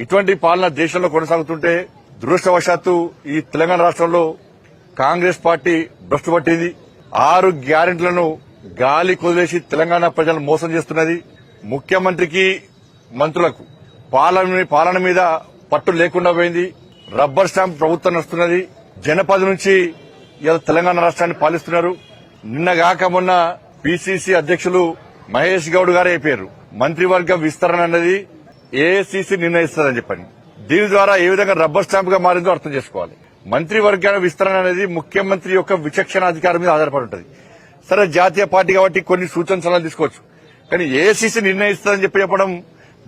ఇటువంటి పాలన దేశంలో కొనసాగుతుంటే దురదృష్టవశాత్తు ఈ తెలంగాణ రాష్ట్రంలో కాంగ్రెస్ పార్టీ భ్రష్టు పట్టింది. 6 గ్యారెంటీలను గాలి కొదిలేసి తెలంగాణ ప్రజలను మోసం చేస్తున్నది. ముఖ్యమంత్రికి మంత్రులకు పాలన మీద పట్టు లేకుండా పోయింది. రబ్బర్ స్టాంప్ ప్రభుత్వం నడుస్తున్నది. జనపద నుంచి ఇలా తెలంగాణ రాష్ట్రాన్ని పాలిస్తున్నారు. నిన్నగాక మొన్న పిసిసి అధ్యక్షులు మహేష్ గౌడ్ గారే అయిపోయారు. మంత్రివర్గ విస్తరణ అన్నది ఏఐసిసి నిర్ణయిస్తుందని చెప్పండి. దీని ద్వారా ఏ విధంగా రబ్బర్ స్టాంప్ గా మారిందో అర్థం చేసుకోవాలి. మంత్రివర్గ విస్తరణ అనేది ముఖ్యమంత్రి యొక్క విచక్షణ అధికారం మీద ఆధారపడి ఉంటుంది. సరే, జాతీయ పార్టీ కాబట్టి కొన్ని సూచన సలహాలు తీసుకోవచ్చు. కానీ ఏఐసిసి నిర్ణయిస్తుందని చెప్పడం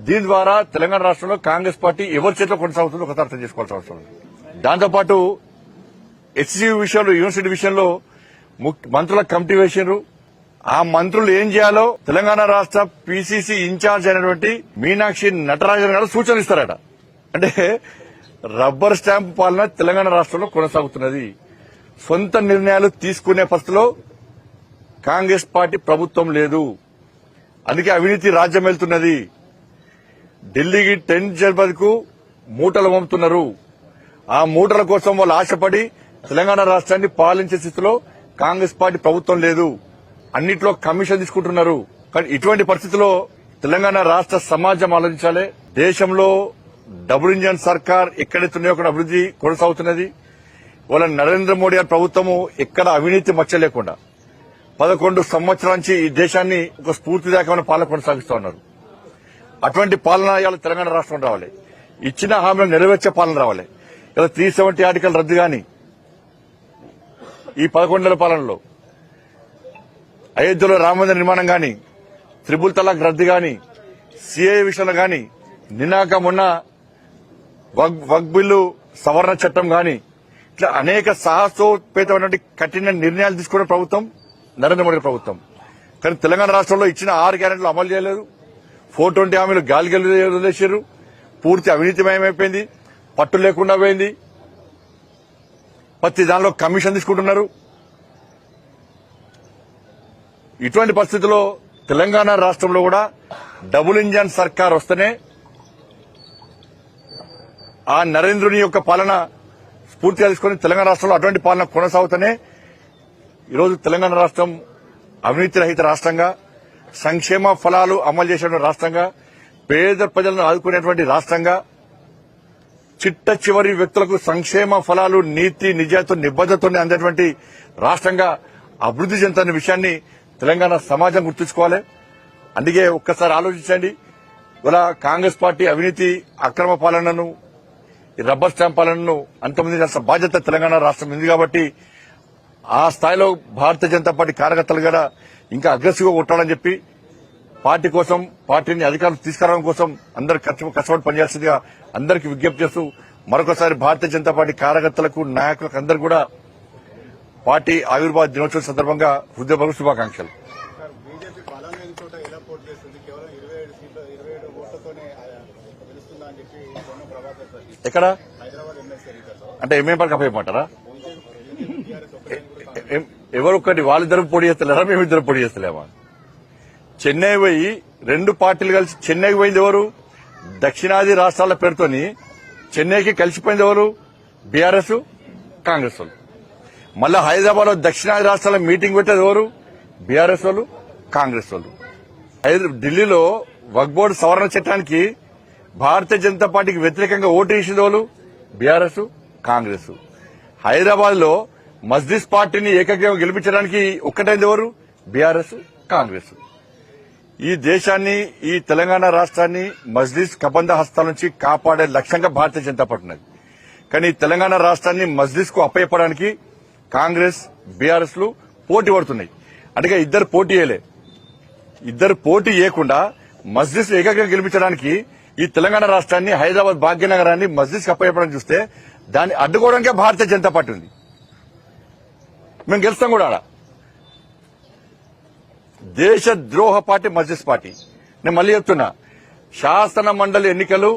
దీని ద్వారా తెలంగాణ రాష్ట్రంలో కాంగ్రెస్ పార్టీ ఎవరి చేతిలో కొనసాగుతుందో ఒకసారి అర్థం చేసుకోవాల్సిన అవసరం ఉంది. దాంతోపాటు హెచ్సియు విషయంలో, యూనివర్సిటీ విషయంలో మంత్రుల కమిటీ వేసినారు. ఆ మంత్రులు ఏం చేయాలో తెలంగాణ రాష్ట్ర పిసిసి ఇన్ఛార్జ్ అయినటువంటి మీనాక్షి నటరాజన్ గారు సూచనలు ఇస్తారట. అంటే రబ్బర్ స్టాంప్ పాలన తెలంగాణ రాష్ట్రంలో కొనసాగుతున్నది. సొంత నిర్ణయాలు తీసుకునే పరిస్థితిలో కాంగ్రెస్ పార్టీ ప్రభుత్వం లేదు. అందుకే అవినీతి రాజ్యం వెళ్తున్నది. ఢిల్లీకి 10 జనవరికి మూటలు పంపుతున్నారు. ఆ మూటల కోసం వాళ్ళు ఆశపడి తెలంగాణ రాష్ట్రాన్ని పాలించే స్థితిలో కాంగ్రెస్ పార్టీ ప్రభుత్వం లేదు. అన్నిట్లో కమిషన్ తీసుకుంటున్నారు. కానీ ఇటువంటి పరిస్థితుల్లో తెలంగాణ రాష్ట్ర సమాజం ఆలోచించాలి. దేశంలో డబుల్ ఇంజన్ సర్కార్ ఎక్కడెత్తున్నాయో అక్కడ అభివృద్ది కొనసాగుతున్నది. వాళ్ళ నరేంద్ర మోడీ గారి ప్రభుత్వము ఎక్కడ అవినీతి మచ్చ లేకుండా 11 సంవత్సరాల నుంచి ఈ దేశాన్ని ఒక స్ఫూర్తిదాయకమైన పాలన కొనసాగిస్తూ ఉన్నారు. అటువంటి పాలన ఇవాళ తెలంగాణ రాష్ట్రం రావాలి. ఇచ్చిన హామీలను నెరవేర్చే పాలన రావాలి. ఇలా 370 ఆర్టికల్ రద్దు గాని, ఈ 11 నెలల పాలనలో అయోధ్యలో రామమందిర నిర్మాణం గాని, త్రిపుల్ తలాక్ రద్దు గాని, సిఏ విషయంలో గాని, నిన్నాక మొన్న వక్ బిల్లు సవరణ చట్టం గాని, ఇట్లా అనేక సాహసోపేతమైనటువంటి కఠిన నిర్ణయాలు తీసుకునే ప్రభుత్వం నరేంద్ర మోడీ ప్రభుత్వం. కానీ తెలంగాణ రాష్ట్రంలో ఇచ్చిన 6 గ్యారెంటీలు అమలు చేయలేదు. 420 హామీలు గాలికి వదిలేశారు. పూర్తి అవినీతిమయమైపోయింది. పట్టు లేకుండా పోయింది. ప్రతి దానిలో కమిషన్ తీసుకుంటున్నారు. ఇటువంటి పరిస్థితుల్లో తెలంగాణ రాష్ట్రంలో కూడా డబుల్ ఇంజన్ సర్కార్ వస్తేనే ఆ నరేంద్రుని యొక్క పాలన స్ఫూర్తిగా తీసుకుని తెలంగాణ రాష్ట్రంలో అటువంటి పాలన కొనసాగుతూనే ఈరోజు తెలంగాణ రాష్ట్రం అవినీతి రహిత రాష్ట్రంగా, సంక్షేమ ఫలాలు అమలు చేసే రాష్ట్రంగా, పేద ప్రజలను ఆదుకునేటువంటి రాష్ట్రంగా, చిట్ట చివరి వ్యక్తులకు సంక్షేమ ఫలాలు నీతి నిజాయితీ నిబద్దతతో అందేటువంటి రాష్ట్రంగా అభివృద్ది చెందుతున్న విషయాన్ని తెలంగాణ సమాజం గుర్తుంచుకోవాలి. అందుకే ఒక్కసారి ఆలోచించండి. ఇలా కాంగ్రెస్ పార్టీ అవినీతి అక్రమ పాలనను, ఈ రబ్బర్ స్టాంప్ పాలనను అంతమందించాల్సిన బాధ్యత తెలంగాణ రాష్ట్రం ఉంది. కాబట్టి ఆ స్థాయిలో భారతీయ జనతా పార్టీ కార్యకర్తలు కూడా ఇంకా అగ్రెసివ్ గా కొట్టాలని చెప్పి పార్టీ కోసం, పార్టీని అధికారులు తీసుకురావడం కోసం అందరూ కష్టపడి పనిచేయాల్సిందిగా అందరికీ విజ్ఞప్తి చేస్తూ మరొకసారి భారతీయ జనతా పార్టీ కార్యకర్తలకు, నాయకులకు అందరూ కూడా పార్టీ ఆవిర్భావ దినోత్సవం సందర్భంగా హృదయపూర్వక శుభాకాంక్షలు. ఎక్కడ అంటే ఎంఏ పార్క్ అప్పయ్యమంటారా? ఎవరొక్కటి వాళ్ళిద్దరు పోటీ చేస్తలేరా, మేమిద్దరు పోటీ చేస్తలేమా? చెన్నై పోయి 2 పార్టీలు కలిసి చెన్నైకి పోయింది ఎవరు? దక్షిణాది రాష్ట్రాల పేరుతోని చెన్నైకి కలిసిపోయింది ఎవరు? బీఆర్ఎస్, కాంగ్రెస్ వాళ్ళు. మళ్ళా హైదరాబాద్ లో దక్షిణాది రాష్ట్రాల మీటింగ్ పెట్టేది ఎవరు? బీఆర్ఎస్ వాళ్ళు, కాంగ్రెస్ వాళ్ళు. ఢిల్లీలో వక్ఫ్ బోర్డు సవరణ చట్టానికి భారతీయ జనతా పార్టీకి వ్యతిరేకంగా ఓటు వేసింది వాళ్ళు? బీఆర్ఎస్, కాంగ్రెస్. హైదరాబాద్ లో మజ్లిస్ పార్టీని ఏకగ్రీవం గెలిపించడానికి ఒక్కటైంది ఎవరు? బీఆర్ఎస్, కాంగ్రెస్. ఈ దేశాన్ని, ఈ తెలంగాణ రాష్ట్రాన్ని మజ్లిస్ కబంధ హస్తాల నుంచి కాపాడే లక్ష్యంగా భారతీయ జనతా పార్టీ ఉన్నది. కానీ తెలంగాణ రాష్ట్రాన్ని మజ్లిస్ కు అప్పయ్యపడానికి కాంగ్రెస్, బీఆర్ఎస్ లు పోటీ పడుతున్నాయి. అందుకే ఇద్దరు పోటీ చేయకుండా మజ్లిస్ ఏకగ్రీవం గెలిపించడానికి ఈ తెలంగాణ రాష్ట్రాన్ని, హైదరాబాద్ భాగ్యనగరాన్ని మజ్లిస్ కి అప్పయ్యపడం చూస్తే దాన్ని అడ్డుకోవడానికే భారతీయ జనతా పార్టీ ఉంది. మేము గెలుస్తాం కూడా. ఆడ దేశ ద్రోహ పార్టీ మజ్లిస్ పార్టీ. నేను మళ్ళీ చెప్తున్నా, శాసన మండలి ఎన్నికలు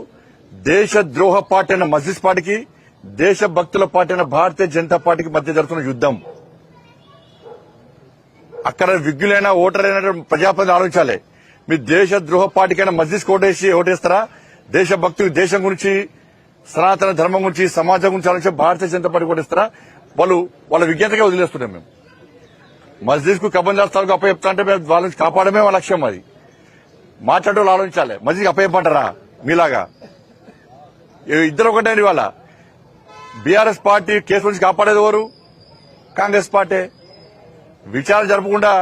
దేశ ద్రోహ పార్టీ అయిన మజ్లిస్ పార్టీకి, దేశ భక్తుల పార్టీ అయిన భారతీయ జనతా పార్టీకి మధ్య జరుగుతున్న యుద్దం. అక్కడ విజ్ఞులైన ఓటరైన ప్రజాప్రతినిధులు ఆలోచించాలి. మీ దేశ ద్రోహ పార్టీకైనా మజ్లిస్ ఓటేస్తారా, దేశభక్తి, దేశం గురించి, సనాతన ధర్మం గురించి, సమాజం గురించి ఆలోచించే భారతీయ జనతా పార్టీ కూడా ఇస్తారా? వాళ్ళ విజ్ఞతగా వదిలేస్తున్నాం. మేము మస్జిద్ కు కబంజార్ స్థాలకు అప్పచెప్తా అంటే మేము వాళ్ళ నుంచి కాపాడమే మా లక్ష్యం. అది మాట్లాడే వాళ్ళు ఆలోచించాలి. మస్జిద్కి అప్పచెప్పంటారా? మీలాగా ఇద్దరు ఒకటే. ఇవాళ బీఆర్ఎస్ పార్టీ కేసు నుంచి కాపాడేది ఎవరు? కాంగ్రెస్ పార్టీ. విచారణ జరపకుండా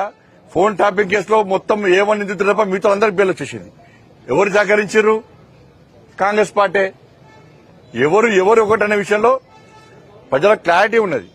ఫోన్ ట్యాపింగ్ కేసులో మొత్తం ఏమని నిందితులు తప్ప మీతో అందరికి బెయిల్ వచ్చేసింది. ఎవరు సహకరించారు? కాంగ్రెస్ పార్టీ. ఎవరు ఒకటనే విషయంలో ప్రజలకు క్లారిటీ ఉన్నది.